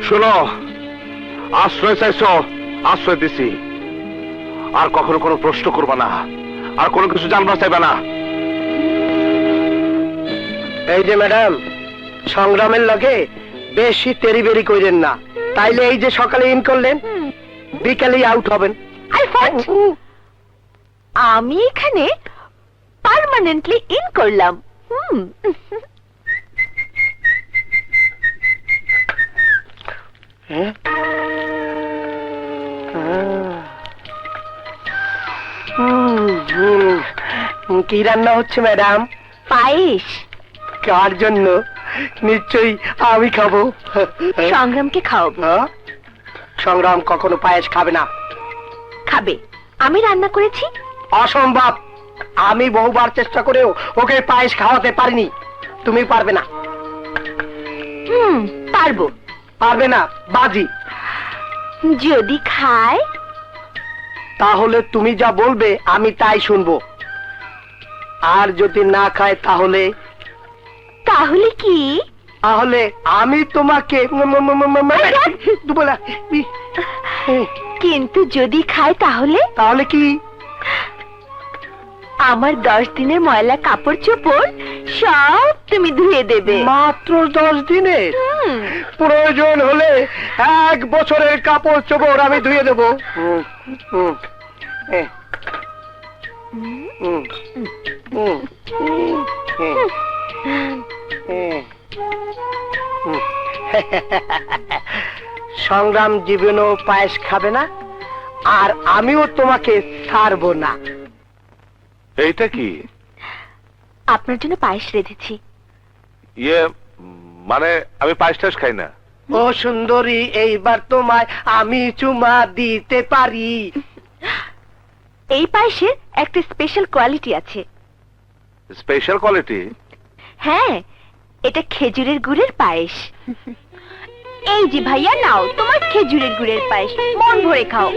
শোনো, আশ্রয় চাইছো, আশ্রয় দিছি। আর কখনো কোনো প্রশ্ন করবা না, আর কোনো কিছু জানবা চাইবা না। এই যে ম্যাডাম, সংগ্রামের লগে বেশি তেরিবেরি কইরেন না, তাইলে এই যে সকালে ইন করলেন, বিকালেই আউট হবেন। আমি এখানে পার্মানেন্টলি ইন করলাম। কি রান্না হচ্ছে ম্যাডাম? পায়েস। কার জন্য? নিশ্চয়ই আমি খাবো। সংগ্রামকে খাওয়াবো। হ্যাঁ? সংগ্রাম কখনো পায়েস খাবে না। খাবে, আমি রান্না করেছি। অসম্ভব, আমি বহুবার চেষ্টা করেও ওকে পায়েস খাওয়াতে পারিনি। তুমি পারবে না। পারবো। পারবে না, বাজি। যদি খায় তাহলে তুমি যা বলবে আমি তাই শুনবো, আর যদি না খায় তাহলে? তাহলে কি? তাহলে আমি তোমাকে কিন্তু যদি খায় তাহলে? তাহলে কি? আমার 10 দিনের ময়লা কাপড় চোপড় সব তুমি ধুয়ে দেবে। মাত্র 10 দিনের? প্রয়োজন হলে 1 বছরের কাপড় চোপড় আমি ধুয়ে দেবো। সংগ্রাম জীবনও পায়েস খাবে না, আর আমিও তোমাকে ছাড়বো না। এইটা কি? আপনার জন্য পায়েস রেঁধেছি। মানে আমি পায়েস টায়েস খাই না। ও সুন্দরী, এইবার তোমায় আমি চুমা দিতে পারি। এই পায়েসের একটা স্পেশাল কোয়ালিটি আছে। Special quality? হ্যাঁ, এটা খেজুরের গুড়ের পায়েস। এই যে ভাইয়া, নাও তোমার খেজুরের গুড়ের পায়েস, মন ভরে খাও।